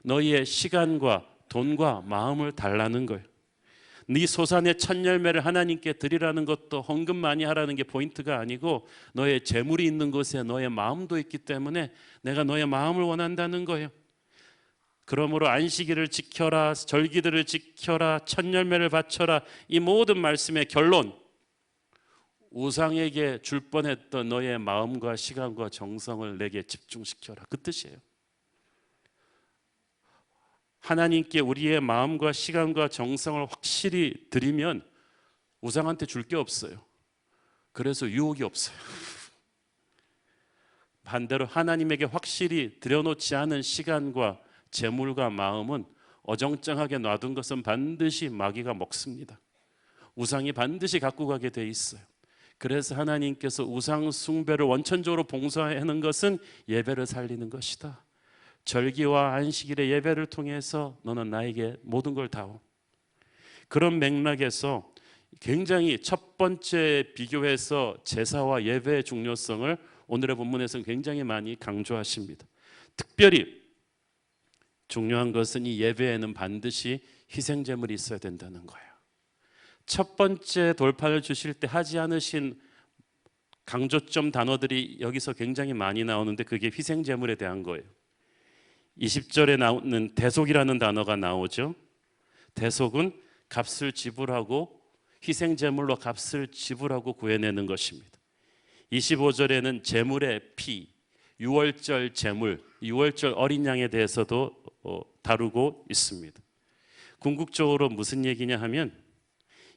너희의 시간과 돈과 마음을 달라는 거예요. 네 소산의 첫 열매를 하나님께 드리라는 것도 헌금 많이 하라는 게 포인트가 아니고 너의 재물이 있는 곳에 너의 마음도 있기 때문에 내가 너의 마음을 원한다는 거예요. 그러므로 안식일을 지켜라, 절기들을 지켜라, 첫 열매를 바쳐라, 이 모든 말씀의 결론, 우상에게 줄 뻔했던 너의 마음과 시간과 정성을 내게 집중시켜라, 그 뜻이에요. 하나님께 우리의 마음과 시간과 정성을 확실히 드리면 우상한테 줄 게 없어요. 그래서 유혹이 없어요. 반대로 하나님에게 확실히 들여놓지 않은 시간과 재물과 마음은 어정쩡하게 놔둔 것은 반드시 마귀가 먹습니다. 우상이 반드시 갖고 가게 돼 있어요. 그래서 하나님께서 우상 숭배를 원천적으로 봉사하는 것은 예배를 살리는 것이다. 절기와 안식일의 예배를 통해서 너는 나에게 모든 걸 다오. 그런 맥락에서 굉장히 첫 번째 비교해서 제사와 예배의 중요성을 오늘의 본문에서는 굉장히 많이 강조하십니다. 특별히 중요한 것은 이 예배에는 반드시 희생제물이 있어야 된다는 거예요. 첫 번째 돌판을 주실 때 하지 않으신 강조점 단어들이 여기서 굉장히 많이 나오는데 그게 희생제물에 대한 거예요. 20절에 나오는 대속이라는 단어가 나오죠. 대속은 값을 지불하고 희생제물로 값을 지불하고 구해내는 것입니다. 25절에는 제물의 피, 유월절 제물, 유월절 어린 양에 대해서도 다루고 있습니다. 궁극적으로 무슨 얘기냐 하면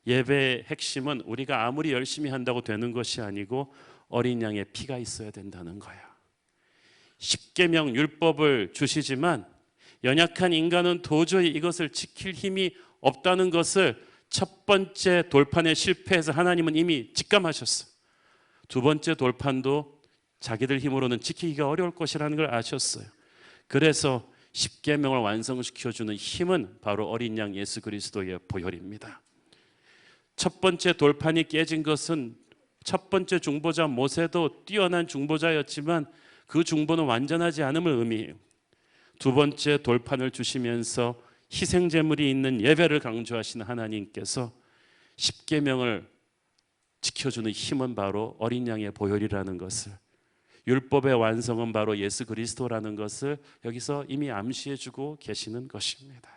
예배의 핵심은 우리가 아무리 열심히 한다고 되는 것이 아니고 어린 양의 피가 있어야 된다는 거야. 십계명 율법을 주시지만 연약한 인간은 도저히 이것을 지킬 힘이 없다는 것을 첫 번째 돌판에 실패해서 하나님은 이미 직감하셨어요. 두 번째 돌판도 자기들 힘으로는 지키기가 어려울 것이라는 걸 아셨어요. 그래서 십계명을 완성시켜주는 힘은 바로 어린 양 예수 그리스도의 보혈입니다. 첫 번째 돌판이 깨진 것은 첫 번째 중보자 모세도 뛰어난 중보자였지만 그 중보는 완전하지 않음을 의미해요. 두 번째 돌판을 주시면서 희생제물이 있는 예배를 강조하시는 하나님께서 십계명을 지켜주는 힘은 바로 어린 양의 보혈이라는 것을, 율법의 완성은 바로 예수 그리스도라는 것을 여기서 이미 암시해주고 계시는 것입니다.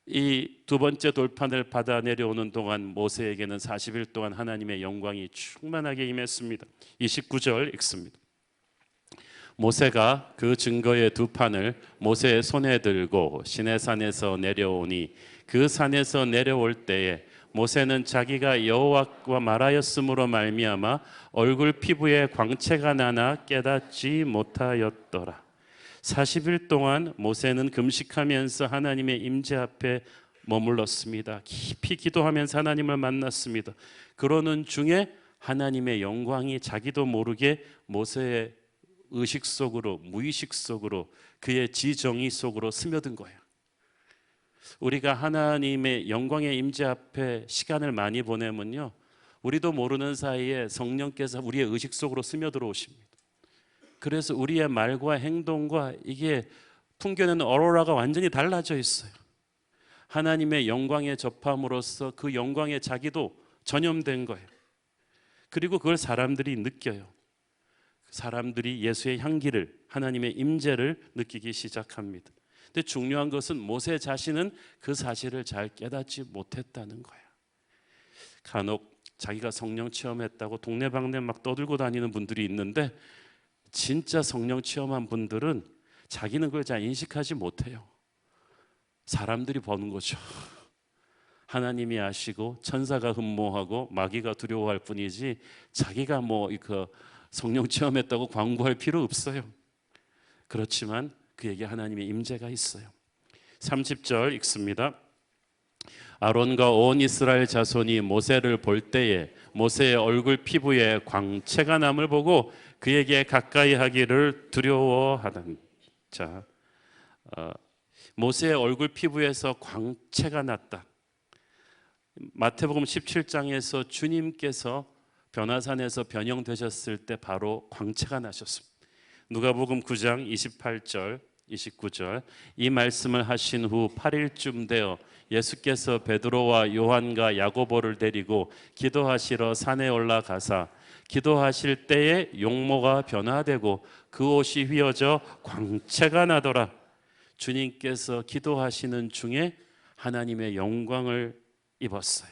이 두 번째 돌판을 받아 내려오는 동안 모세에게는 40일 동안 하나님의 영광이 충만하게 임했습니다. 29절 읽습니다. 모세가 그 증거의 두 판을 모세의 손에 들고 시내산에서 내려오니 그 산에서 내려올 때에 모세는 자기가 여호와와 말하였으므로 말미암아 얼굴 피부에 광채가 나나 깨닫지 못하였더라. 40일 동안 모세는 금식하면서 하나님의 임재 앞에 머물렀습니다. 깊이 기도하면서 하나님을 만났습니다. 그러는 중에 하나님의 영광이 자기도 모르게 모세의 의식 속으로, 무의식 속으로, 그의 지정의 속으로 스며든 거예요. 우리가 하나님의 영광의 임재 앞에 시간을 많이 보내면요, 우리도 모르는 사이에 성령께서 우리의 의식 속으로 스며들어 오십니다. 그래서 우리의 말과 행동과 이게 풍겨내는 어로라가 완전히 달라져 있어요. 하나님의 영광에 접함으로써 그 영광에 자기도 전염된 거예요. 그리고 그걸 사람들이 느껴요. 사람들이 예수의 향기를, 하나님의 임재를 느끼기 시작합니다. 근데 중요한 것은 모세 자신은 그 사실을 잘 깨닫지 못했다는 거예요. 간혹 자기가 성령 체험했다고 동네방네 막 떠들고 다니는 분들이 있는데, 진짜 성령 체험한 분들은 자기는 그걸 잘 인식하지 못해요. 사람들이 보는 거죠. 하나님이 아시고 천사가 흠모하고 마귀가 두려워할 뿐이지 자기가 그 성령 체험했다고 광고할 필요 없어요. 그렇지만 그에게 하나님의 임재가 있어요. 30절 읽습니다. 아론과 온 이스라엘 자손이 모세를 볼 때에 모세의 얼굴 피부에 광채가 남을 보고 그에게 가까이 하기를 두려워하던. 자, 모세의 얼굴 피부에서 광채가 났다. 마태복음 17장에서 주님께서 변화산에서 변형되셨을 때 바로 광채가 나셨습니다. 누가복음 9장 28절 29절, 이 말씀을 하신 후 8일쯤 되어 예수께서 베드로와 요한과 야고보를 데리고 기도하시러 산에 올라가사 기도하실 때에 용모가 변화되고 그 옷이 휘어져 광채가 나더라. 주님께서 기도하시는 중에 하나님의 영광을 입었어요.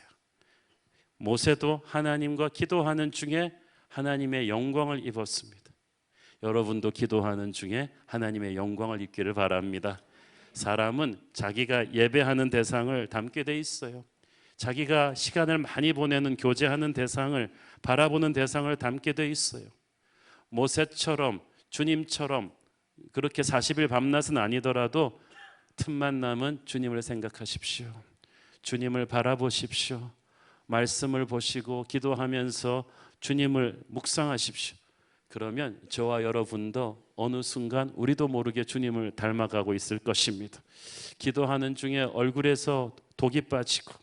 모세도 하나님과 기도하는 중에 하나님의 영광을 입었습니다. 여러분도 기도하는 중에 하나님의 영광을 입기를 바랍니다. 사람은 자기가 예배하는 대상을 담게 돼 있어요. 자기가 시간을 많이 보내는 교제하는 대상을, 바라보는 대상을 담게 돼 있어요. 모세처럼 주님처럼 그렇게 40일 밤낮은 아니더라도 틈만 나면 주님을 생각하십시오. 주님을 바라보십시오. 말씀을 보시고 기도하면서 주님을 묵상하십시오. 그러면 저와 여러분도 어느 순간 우리도 모르게 주님을 닮아가고 있을 것입니다. 기도하는 중에 얼굴에서 독이 빠지고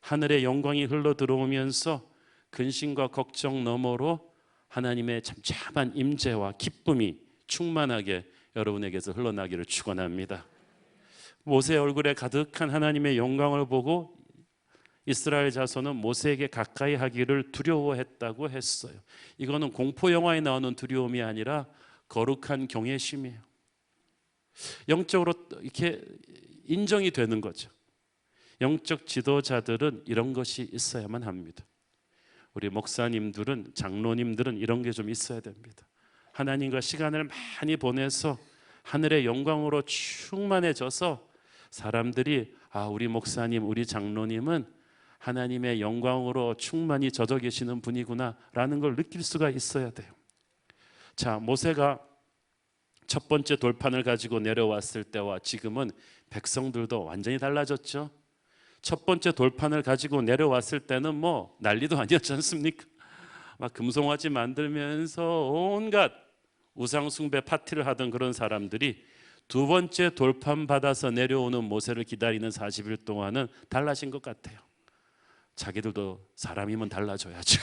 하늘의 영광이 흘러 들어오면서 근심과 걱정 너머로 하나님의 잠잠한 임재와 기쁨이 충만하게 여러분에게서 흘러나기를 축원합니다. 모세의 얼굴에 가득한 하나님의 영광을 보고 이스라엘 자손은 모세에게 가까이 하기를 두려워했다고 했어요. 이거는 공포 영화에 나오는 두려움이 아니라 거룩한 경외심이에요. 영적으로 이렇게 인정이 되는 거죠. 영적 지도자들은 이런 것이 있어야만 합니다. 우리 목사님들은, 장로님들은 이런 게 좀 있어야 됩니다. 하나님과 시간을 많이 보내서 하늘의 영광으로 충만해져서 사람들이 우리 목사님, 우리 장로님은 하나님의 영광으로 충만히 젖어 계시는 분이구나 라는 걸 느낄 수가 있어야 돼요. 자, 모세가 첫 번째 돌판을 가지고 내려왔을 때와 지금은 백성들도 완전히 달라졌죠. 첫 번째 돌판을 가지고 내려왔을 때는 뭐 난리도 아니었지 않습니까? 막 금송아지 만들면서 온갖 우상숭배 파티를 하던 그런 사람들이 두 번째 돌판 받아서 내려오는 모세를 기다리는 40일 동안은 달라진 것 같아요. 자기들도 사람이면 달라져야죠.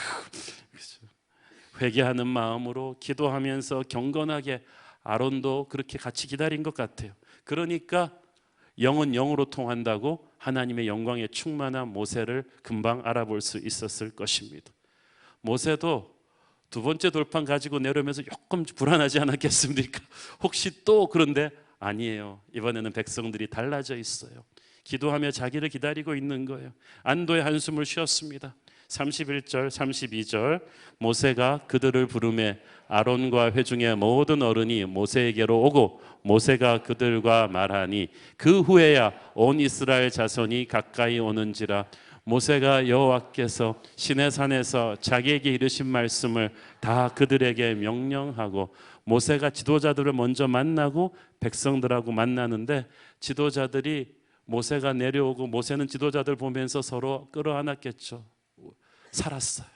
회개하는 마음으로 기도하면서 경건하게 아론도 그렇게 같이 기다린 것 같아요. 그러니까 영은 영으로 통한다고 하나님의 영광에 충만한 모세를 금방 알아볼 수 있었을 것입니다. 모세도 두 번째 돌판 가지고 내려오면서 조금 불안하지 않았겠습니까? 혹시 또 그런데 아니에요. 이번에는 백성들이 달라져 있어요. 기도하며 자기를 기다리고 있는 거예요. 안도의 한숨을 쉬었습니다. 31절 32절, 모세가 그들을 부르매 아론과 회중의 모든 어른이 모세에게로 오고 모세가 그들과 말하니 그 후에야 온 이스라엘 자손이 가까이 오는지라. 모세가 여호와께서 시내산에서 자기에게 이르신 말씀을 다 그들에게 명령하고, 모세가 지도자들을 먼저 만나고 백성들하고 만나는데 지도자들이 모세가 내려오고 모세는 지도자들 보면서 서로 끌어안았겠죠. 살았어요.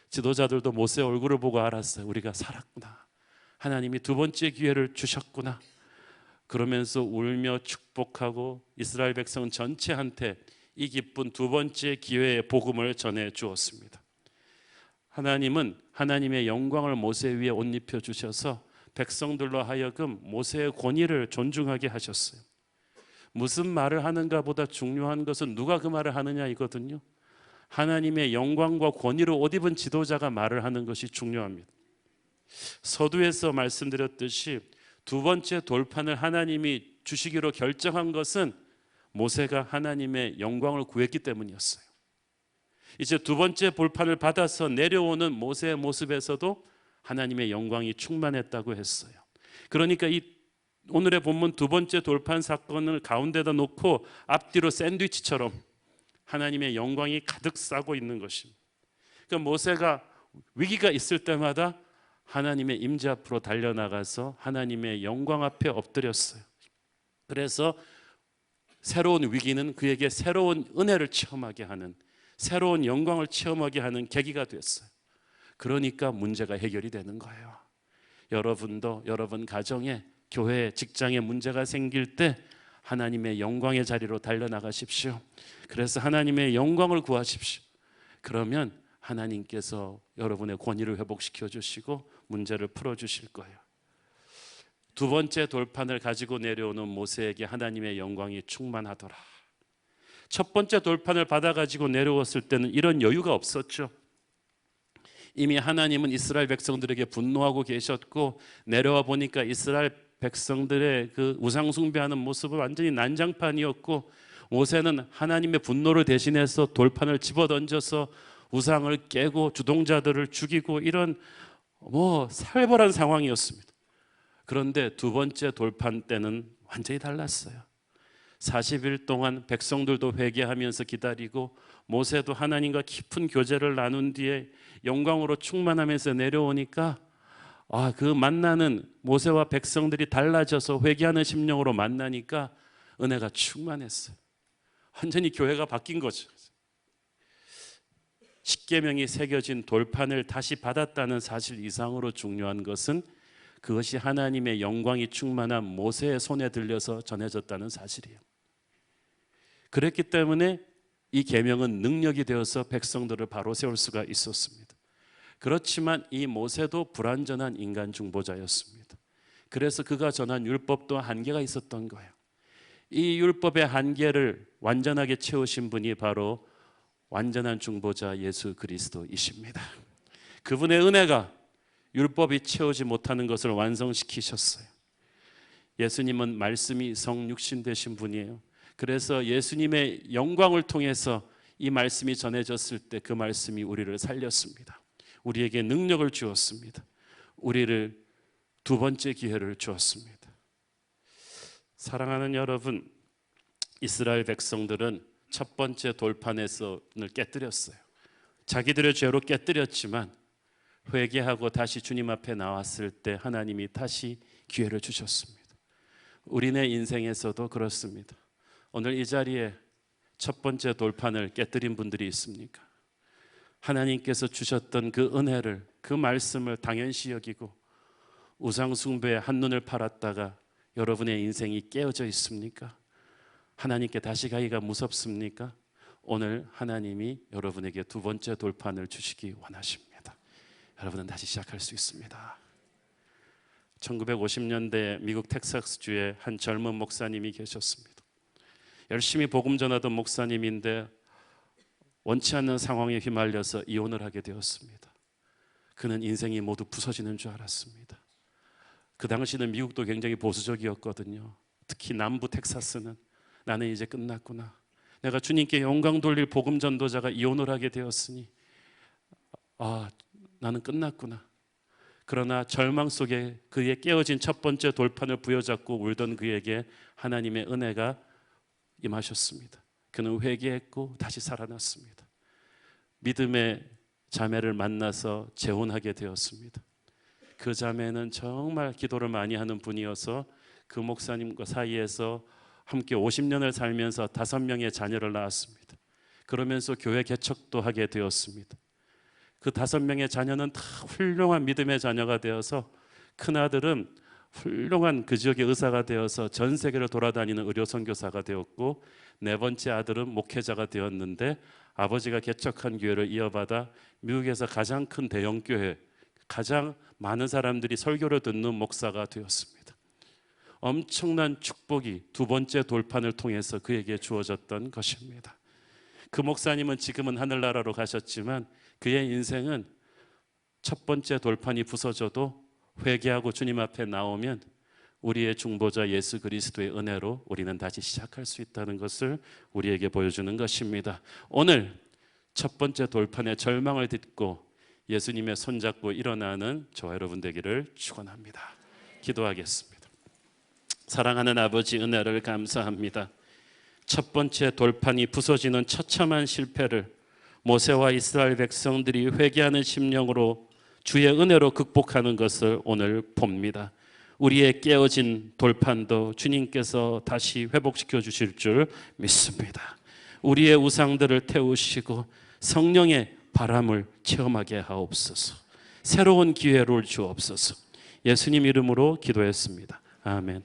지도자들도 모세 얼굴을 보고 알았어요. 우리가 살았구나. 하나님이 두 번째 기회를 주셨구나. 그러면서 울며 축복하고 이스라엘 백성 전체한테 이 기쁜 두 번째 기회의 복음을 전해 주었습니다. 하나님은 하나님의 영광을 모세 위에 옷 입혀 주셔서 백성들로 하여금 모세의 권위를 존중하게 하셨어요. 무슨 말을 하는가 보다 중요한 것은 누가 그 말을 하느냐이거든요. 하나님의 영광과 권위로 옷 입은 지도자가 말을 하는 것이 중요합니다. 서두에서 말씀드렸듯이 두 번째 돌판을 하나님이 주시기로 결정한 것은 모세가 하나님의 영광을 구했기 때문이었어요. 이제 두 번째 돌판을 받아서 내려오는 모세의 모습에서도 하나님의 영광이 충만했다고 했어요. 그러니까 이 오늘의 본문 두 번째 돌판 사건을 가운데다 놓고 앞뒤로 샌드위치처럼 하나님의 영광이 가득 싸고 있는 것입니다. 그러니까 모세가 위기가 있을 때마다 하나님의 임재 앞으로 달려나가서 하나님의 영광 앞에 엎드렸어요. 그래서 새로운 위기는 그에게 새로운 은혜를 체험하게 하는, 새로운 영광을 체험하게 하는 계기가 됐어요. 그러니까 문제가 해결이 되는 거예요. 여러분도 여러분 가정에, 교회에, 직장에 문제가 생길 때 하나님의 영광의 자리로 달려나가십시오. 그래서 하나님의 영광을 구하십시오. 그러면 하나님께서 여러분의 권위를 회복시켜 주시고 문제를 풀어 주실 거예요. 두 번째 돌판을 가지고 내려오는 모세에게 하나님의 영광이 충만하더라. 첫 번째 돌판을 받아 가지고 내려왔을 때는 이런 여유가 없었죠. 이미 하나님은 이스라엘 백성들에게 분노하고 계셨고, 내려와 보니까 이스라엘 백성들의 그 우상 숭배하는 모습은 완전히 난장판이었고, 모세는 하나님의 분노를 대신해서 돌판을 집어던져서 우상을 깨고 주동자들을 죽이고 이런 살벌한 상황이었습니다. 그런데 두 번째 돌판 때는 완전히 달랐어요. 40일 동안 백성들도 회개하면서 기다리고 모세도 하나님과 깊은 교제를 나눈 뒤에 영광으로 충만하면서 내려오니까 그 만나는 모세와 백성들이 달라져서 회개하는 심령으로 만나니까 은혜가 충만했어요. 완전히 교회가 바뀐 거죠. 십계명이 새겨진 돌판을 다시 받았다는 사실 이상으로 중요한 것은 그것이 하나님의 영광이 충만한 모세의 손에 들려서 전해졌다는 사실이에요. 그랬기 때문에 이 계명은 능력이 되어서 백성들을 바로 세울 수가 있었습니다. 그렇지만 이 모세도 불완전한 인간 중보자였습니다. 그래서 그가 전한 율법도 한계가 있었던 거예요. 이 율법의 한계를 완전하게 채우신 분이 바로 완전한 중보자 예수 그리스도이십니다. 그분의 은혜가 율법이 채우지 못하는 것을 완성시키셨어요. 예수님은 말씀이 성육신 되신 분이에요. 그래서 예수님의 영광을 통해서 이 말씀이 전해졌을 때 그 말씀이 우리를 살렸습니다. 우리에게 능력을 주었습니다. 우리를 두 번째 기회를 주었습니다. 사랑하는 여러분, 이스라엘 백성들은 첫 번째 돌판에서 깨뜨렸어요. 자기들의 죄로 깨뜨렸지만 회개하고 다시 주님 앞에 나왔을 때 하나님이 다시 기회를 주셨습니다. 우리네 인생에서도 그렇습니다. 오늘 이 자리에 첫 번째 돌판을 깨뜨린 분들이 있습니까? 하나님께서 주셨던 그 은혜를, 그 말씀을 당연시 여기고 우상 숭배에 한눈을 팔았다가 여러분의 인생이 깨어져 있습니까? 하나님께 다시 가기가 무섭습니까? 오늘 하나님이 여러분에게 두 번째 돌판을 주시기 원하십니다. 여러분은 다시 시작할 수 있습니다. 1950년대 미국 텍사스주에 한 젊은 목사님이 계셨습니다. 열심히 복음 전하던 목사님인데 원치 않는 상황에 휘말려서 이혼을 하게 되었습니다. 그는 인생이 모두 부서지는 줄 알았습니다. 그 당시는 미국도 굉장히 보수적이었거든요. 특히 남부 텍사스는 나는 이제 끝났구나. 내가 주님께 영광 돌릴 복음 전도자가 이혼을 하게 되었으니 나는 끝났구나. 그러나 절망 속에 그의 깨어진 첫 번째 돌판을 부여잡고 울던 그에게 하나님의 은혜가 임하셨습니다. 그는 회개했고 다시 살아났습니다. 믿음의 자매를 만나서 재혼하게 되었습니다. 그 자매는 정말 기도를 많이 하는 분이어서 그 목사님과 사이에서 함께 50년을 살면서 5명의 자녀를 낳았습니다. 그러면서 교회 개척도 하게 되었습니다. 그 5명의 자녀는 다 훌륭한 믿음의 자녀가 되어서 큰아들은 훌륭한 그 지역의 의사가 되어서 전 세계를 돌아다니는 의료 선교사가 되었고, 네 번째 아들은 목회자가 되었는데 아버지가 개척한 교회를 이어받아 미국에서 가장 큰 대형 교회, 가장 많은 사람들이 설교를 듣는 목사가 되었습니다. 엄청난 축복이 두 번째 돌판을 통해서 그에게 주어졌던 것입니다. 그 목사님은 지금은 하늘나라로 가셨지만 그의 인생은 첫 번째 돌판이 부서져도 회개하고 주님 앞에 나오면 우리의 중보자 예수 그리스도의 은혜로 우리는 다시 시작할 수 있다는 것을 우리에게 보여주는 것입니다. 오늘 첫 번째 돌판의 절망을 딛고 예수님의 손잡고 일어나는 저와 여러분 되기를 축원합니다. 기도하겠습니다. 사랑하는 아버지, 은혜를 감사합니다. 첫 번째 돌판이 부서지는 처참한 실패를 모세와 이스라엘 백성들이 회개하는 심령으로 주의 은혜로 극복하는 것을 오늘 봅니다. 우리의 깨어진 돌판도 주님께서 다시 회복시켜 주실 줄 믿습니다. 우리의 우상들을 태우시고 성령의 바람을 체험하게 하옵소서. 새로운 기회를 주옵소서. 예수님 이름으로 기도했습니다. 아멘.